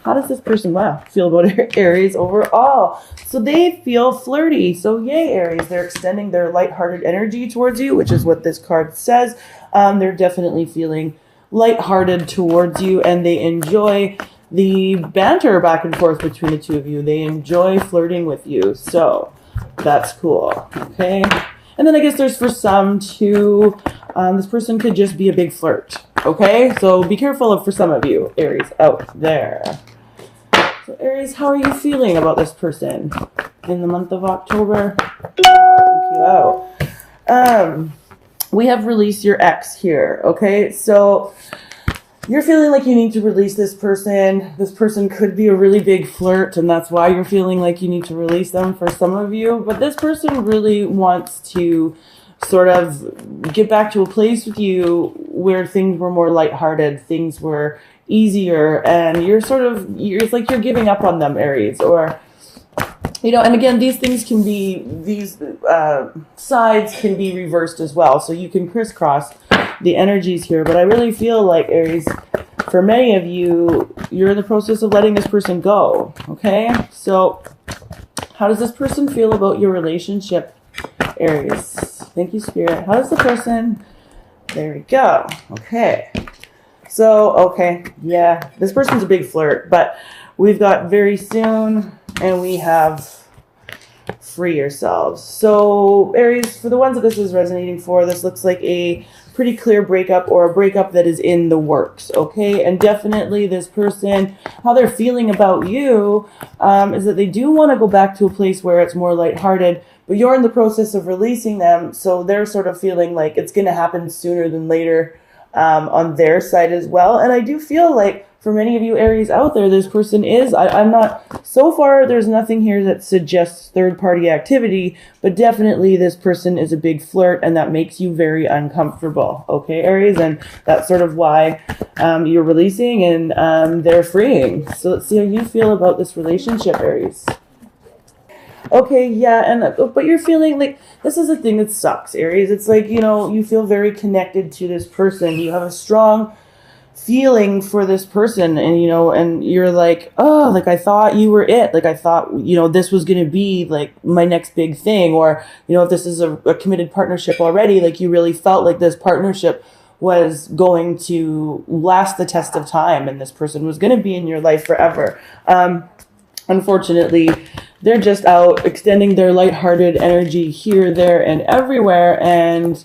How does this person feel about Aries overall? So they feel flirty. So yay, Aries. They're extending their lighthearted energy towards you, which is what this card says. They're definitely feeling lighthearted towards you, and they enjoy the banter back and forth between the two of you. They enjoy flirting with you. So that's cool. Okay. And then I guess there's for some too, this person could just be a big flirt. Okay. So be careful for some of you, Aries, out there. So Aries, how are you feeling about this person in the month of October? Thank you out. We have release your ex here. Okay. So you're feeling like you need to release this person. This person could be a really big flirt, and that's why you're feeling like you need to release them for some of you. But this person really wants to sort of get back to a place with you where things were more lighthearted, things were easier, and it's like you're giving up on them, Aries, or and again, these things can be, these sides can be reversed as well. So you can crisscross the energies here. But I really feel like, Aries, for many of you, you're in the process of letting this person go. Okay? So how does this person feel about your relationship, Aries? Thank you, Spirit. How does the person... There we go. Okay. So, okay. Yeah. This person's a big flirt. But we've got very soon... And we have free yourselves. So Aries, for the ones that this is resonating for, this looks like a pretty clear breakup, or a breakup that is in the works. Okay. And definitely this person, how they're feeling about you, is that they do want to go back to a place where it's more lighthearted, but you're in the process of releasing them. So they're sort of feeling like it's going to happen sooner than later, on their side as well. And I do feel like, for many of you Aries out there, this person is, I'm not, so far there's nothing here that suggests third-party activity, but definitely this person is a big flirt, and that makes you very uncomfortable. Okay, Aries, and that's sort of why you're releasing and they're freeing. So let's see how you feel about this relationship, Aries. Okay, yeah, but you're feeling like this is a thing that sucks, Aries. It's like, you feel very connected to this person. You have a strong feeling for this person, and and you're like, oh, like I thought you were it, like I thought this was going to be like my next big thing, or if this is a committed partnership already, like you really felt like this partnership was going to last the test of time, and this person was going to be in your life forever. Unfortunately, they're just out extending their lighthearted energy here, there, and everywhere, and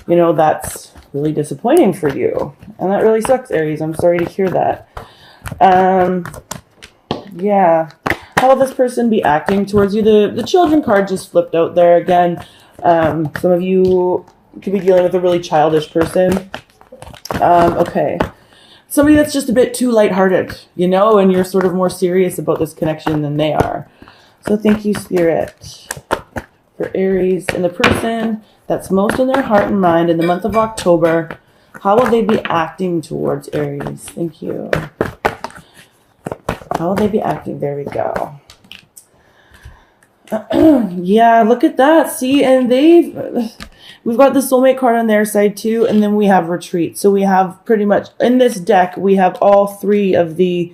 that's really disappointing for you. And that really sucks, Aries. I'm sorry to hear that. Yeah. How will this person be acting towards you? The children card just flipped out there again. Some of you could be dealing with a really childish person. Okay. Somebody that's just a bit too lighthearted, and you're sort of more serious about this connection than they are. So thank you, Spirit, for Aries and the person that's most in their heart and mind in the month of October. How will they be acting towards Aries? Thank you. How will they be acting? There we go. Yeah, look at that. See, and we've got the soulmate card on their side too, and then we have retreat. So we have pretty much, in this deck, we have all three of the,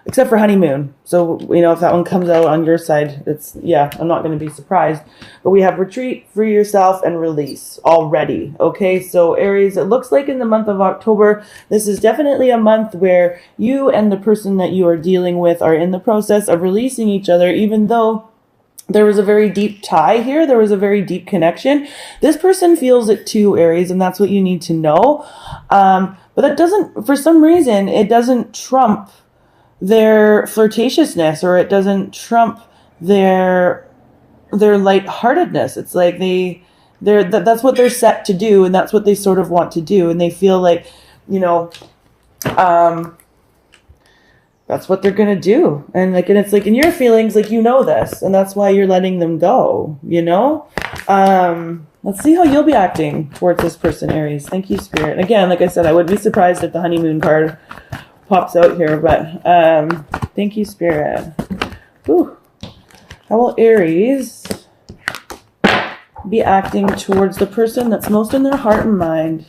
except for honeymoon. So, if that one comes out on your side, I'm not going to be surprised. But we have retreat, free yourself, and release already. Okay, so Aries, it looks like in the month of October, this is definitely a month where you and the person that you are dealing with are in the process of releasing each other, even though there was a very deep tie here. There was a very deep connection. This person feels it too, Aries, and that's what you need to know. But that doesn't, for some reason, it doesn't trump their flirtatiousness, or it doesn't trump their lightheartedness. It's like that's what they're set to do, and that's what they sort of want to do, and they feel like, that's what they're gonna do, and it's like in your feelings, like this, and that's why you're letting them go. Let's see how you'll be acting towards this person, Aries. Thank you, Spirit. And again, like I said, I would be surprised if the honeymoon card pops out here, but thank you, Spirit. Whew. How will Aries be acting towards the person that's most in their heart and mind?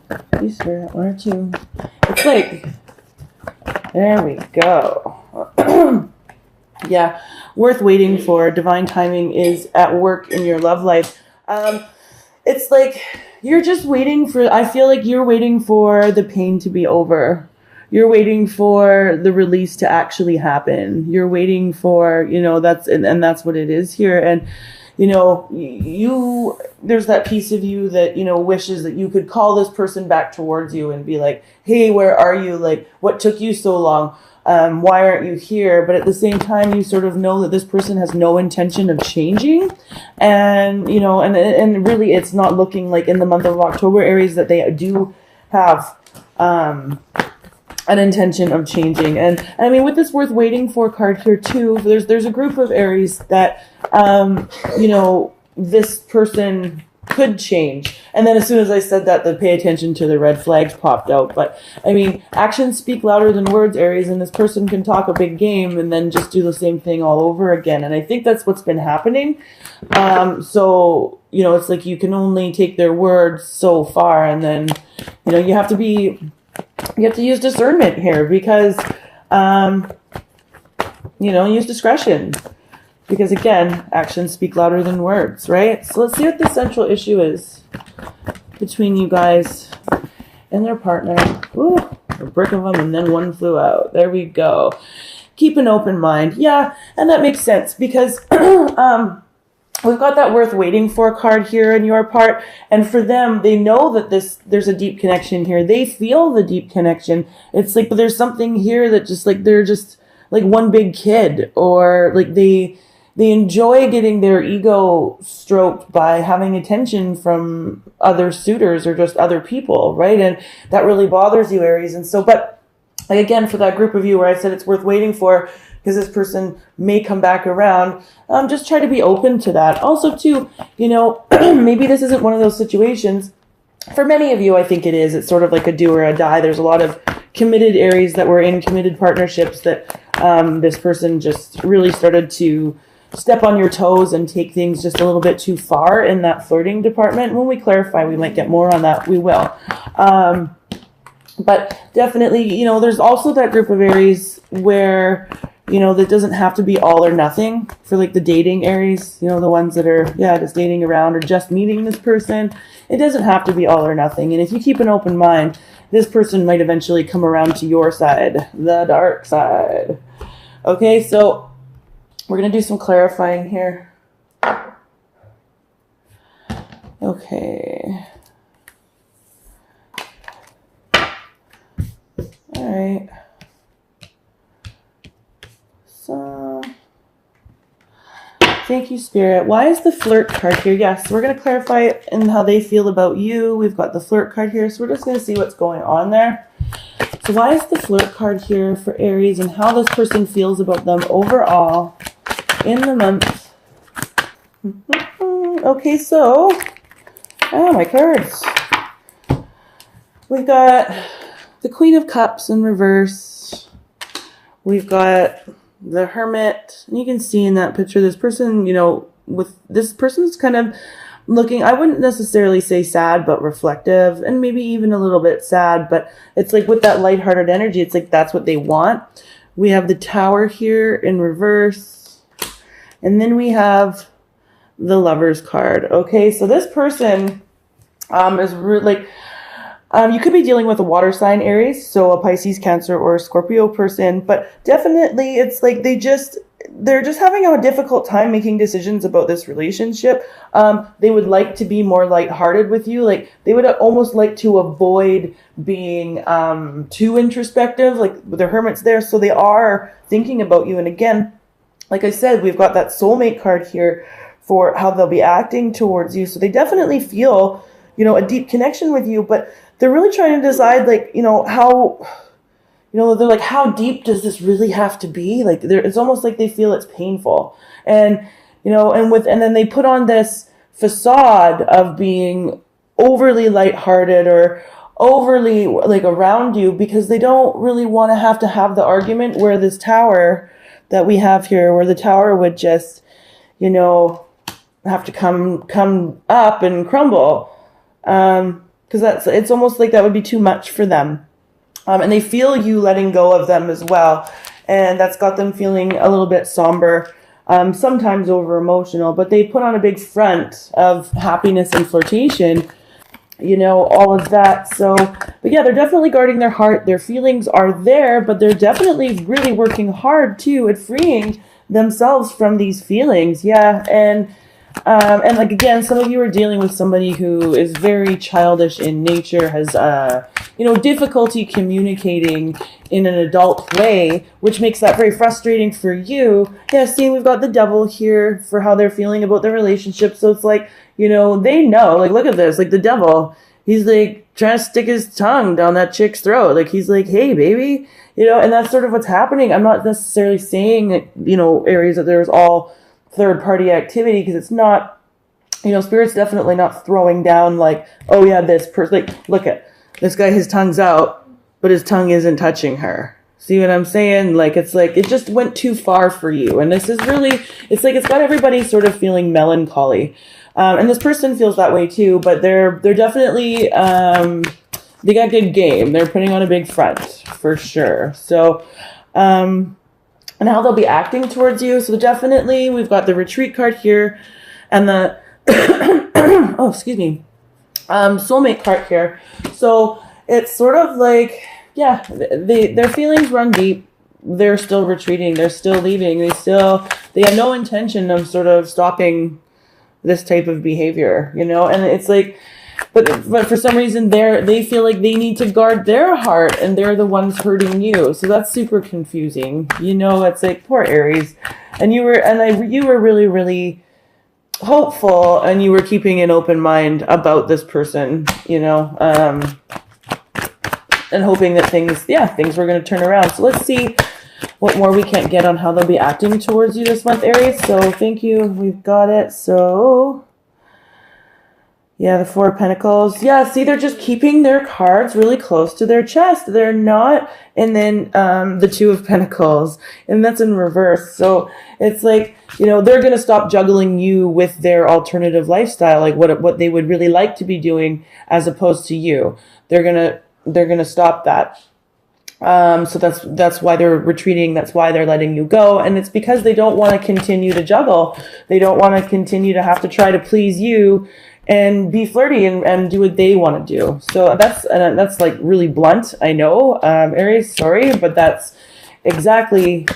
Thank you, Spirit. One or two. It's like There we go. Yeah, worth waiting for. Divine timing is at work in your love life. It's like you're just waiting for, I feel like you're waiting for the pain to be over. You're waiting for the release to actually happen. You're waiting for, and that's what it is here. And, there's that piece of you that, wishes that you could call this person back towards you and be like, hey, where are you? Like, what took you so long? Why aren't you here? But at the same time, you sort of know that this person has no intention of changing. And, and really it's not looking like in the month of October, Aries, that they do have, an intention of changing. And I mean, with this worth waiting for card here too, there's a group of Aries that, this person could change. And then as soon as I said that, the pay attention to the red flags popped out. But I mean, actions speak louder than words, Aries, and this person can talk a big game and then just do the same thing all over again. And I think that's what's been happening. So, it's like you can only take their words so far, and then, you have to use discernment here because, use discretion. Because again, actions speak louder than words, right? So let's see what the central issue is between you guys and their partner. Ooh, a brick of them and then one flew out. There we go. Keep an open mind. Yeah, and that makes sense because we've got that worth waiting for card here in your part. And for them, they know that there's a deep connection here. They feel the deep connection. It's like, but there's something here that just like, they're just like one big kid, or like they enjoy getting their ego stroked by having attention from other suitors or just other people, right? And that really bothers you, Aries. And so, but like again, for that group of you where I said it's worth waiting for, because this person may come back around, just try to be open to that. Also, too, maybe this isn't one of those situations. For many of you, I think it is. It's sort of like a do or a die. There's a lot of committed Aries that were in committed partnerships that this person just really started to step on your toes and take things just a little bit too far in that flirting department. When we clarify, we might get more on that. We will. But definitely, there's also that group of Aries where, that doesn't have to be all or nothing for like the dating Aries, the ones that are, just dating around or just meeting this person. It doesn't have to be all or nothing. And if you keep an open mind, this person might eventually come around to your side, the dark side. Okay, so we're going to do some clarifying here. Okay. All right. So, thank you, Spirit. Why is the flirt card here? Yes, we're going to clarify it and how they feel about you. We've got the flirt card here, so we're just going to see what's going on there. So why is the flirt card here for Aries and how this person feels about them overall in the month? Okay, so, my cards. We've got the Queen of Cups in reverse. We've got the Hermit. And you can see in that picture, this person, with this person's kind of looking, I wouldn't necessarily say sad, but reflective, and maybe even a little bit sad, but it's like with that lighthearted energy, it's like that's what they want. We have the Tower here in reverse, and then we have the Lovers card. Okay, so this person is like, you could be dealing with a water sign, Aries, so a Pisces, Cancer, or a Scorpio person, but definitely it's like they're just having a difficult time making decisions about this relationship. They would like to be more lighthearted with you. Like they would almost like to avoid being too introspective. Like the Hermit's there, so they are thinking about you. And again, like I said, we've got that soulmate card here for how they'll be acting towards you. So they definitely feel, a deep connection with you, but they're really trying to decide, like, how, they're like, how deep does this really have to be? Like, it's almost like they feel it's painful. And, and then they put on this facade of being overly lighthearted or overly, like, around you because they don't really want to have the argument where this Tower that we have here, where the Tower would just, have to come up and crumble. Because it's almost like that would be too much for them. And they feel you letting go of them as well. And that's got them feeling a little bit somber, sometimes over emotional, but they put on a big front of happiness and flirtation, you know, all of that. So, but yeah, they're definitely guarding their heart. Their feelings are there, but they're definitely really working hard too at freeing themselves from these feelings. Yeah. And like, again, some of you are dealing with somebody who is very childish in nature, has, you know, difficulty communicating in an adult way, which makes that very frustrating for you. Yeah, see, we've got the devil here for how they're feeling about their relationship. So it's like, you know, they know, like, look at this, like the devil, he's like trying to stick his tongue down that chick's throat. Like, he's like, hey, baby, you know, and that's sort of what's happening. I'm not necessarily saying that, you know, Aries, that there's all third party activity, because it's not, you know, Spirit's definitely not throwing down like, oh yeah, this person, like, look at this guy, his tongue's out, but his tongue isn't touching her. See what I'm saying? Like, it's like, it just went too far for you. And this is really, it's like, it's got everybody sort of feeling melancholy. And this person feels that way too, but they're definitely, they got good game. They're putting on a big front for sure. So, and how they'll be acting towards you. So definitely we've got the retreat card here and the, oh, excuse me, soulmate card here. So it's sort of like, yeah, their feelings run deep. They're still retreating. They're still leaving. They have no intention of sort of stopping this type of behavior, you know? And it's like, but for some reason they feel like they need to guard their heart and they're the ones hurting you. So that's super confusing. You know, it's like, poor Aries. And you were really, really hopeful, and you were keeping an open mind about this person, you know, and hoping that things were going to turn around. So let's see what more we can't get on how they'll be acting towards you this month, Aries. So thank you. We've got it. So yeah, the Four of Pentacles. Yeah, see, they're just keeping their cards really close to their chest. They're not, and then the Two of Pentacles, and that's in reverse. So it's like, you know, they're going to stop juggling you with their alternative lifestyle, like what they would really like to be doing as opposed to you. They're going to stop that. So that's why they're retreating. That's why they're letting you go. And it's because they don't want to continue to juggle. They don't want to continue to have to try to please you and be flirty and do what they want to do. So that's like really blunt. I know, Aries, sorry, but that's exactly,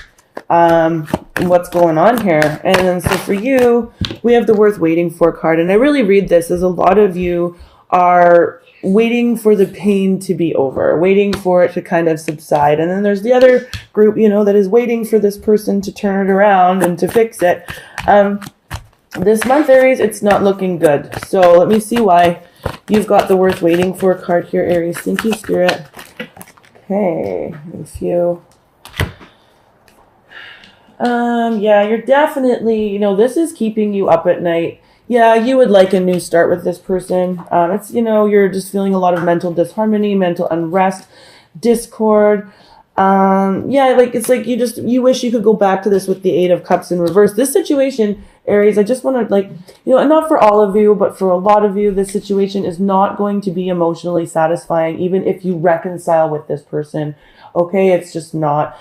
what's going on here. And then, so for you, we have the Worth Waiting For card. And I really read this as a lot of you are waiting for the pain to be over, waiting for it to kind of subside. And then there's the other group, you know, that is waiting for this person to turn it around and to fix it. This month, Aries, it's not looking good. So let me see why. You've got the Worth Waiting For card here, Aries. Thank you, Spirit. Okay, a few. Yeah, you're definitely, you know, this is keeping you up at night. Yeah, you would like a new start with this person. It's, you know, you're just feeling a lot of mental disharmony, mental unrest, discord. Yeah, like, it's like you wish you could go back to this with the Eight of Cups in reverse. This situation, Aries, I just want to, like, you know, and not for all of you, but for a lot of you, this situation is not going to be emotionally satisfying, even if you reconcile with this person. Okay, it's just not.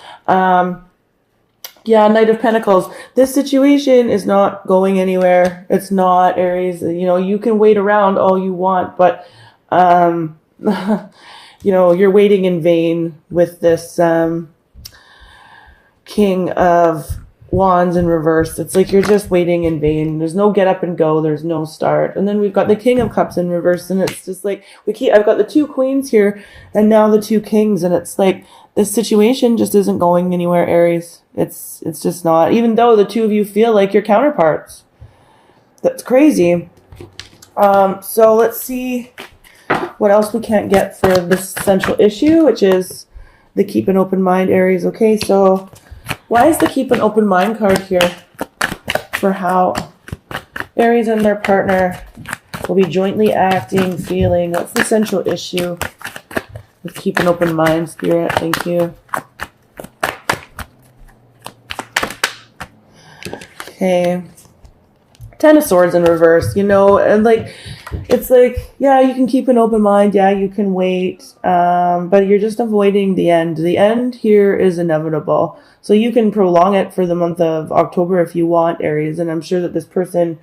Yeah, Knight of Pentacles. This situation is not going anywhere. It's not, Aries. You know, you can wait around all you want, but, you know, you're waiting in vain with this King of Wands in reverse. It's like you're just waiting in vain. There's no get up and go. There's no start. And then we've got the King of Cups in reverse, and it's just like I've got the two queens here and now the two kings, and it's like this situation just isn't going anywhere, Aries. It's just not, even though the two of you feel like your counterparts. That's crazy. So let's see what else we can't get for this central issue, which is the Keep an Open Mind, Aries. Okay, so why is the Keep an Open Mind card here for how Aries and their partner will be jointly acting, feeling? What's the central issue with Keep an Open Mind, Spirit? Thank you. Okay. Ten of Swords in reverse, and like, it's like, yeah, you can keep an open mind. Yeah, you can wait. But you're just avoiding the end. The end here is inevitable. So you can prolong it for the month of October if you want, Aries. And I'm sure that this person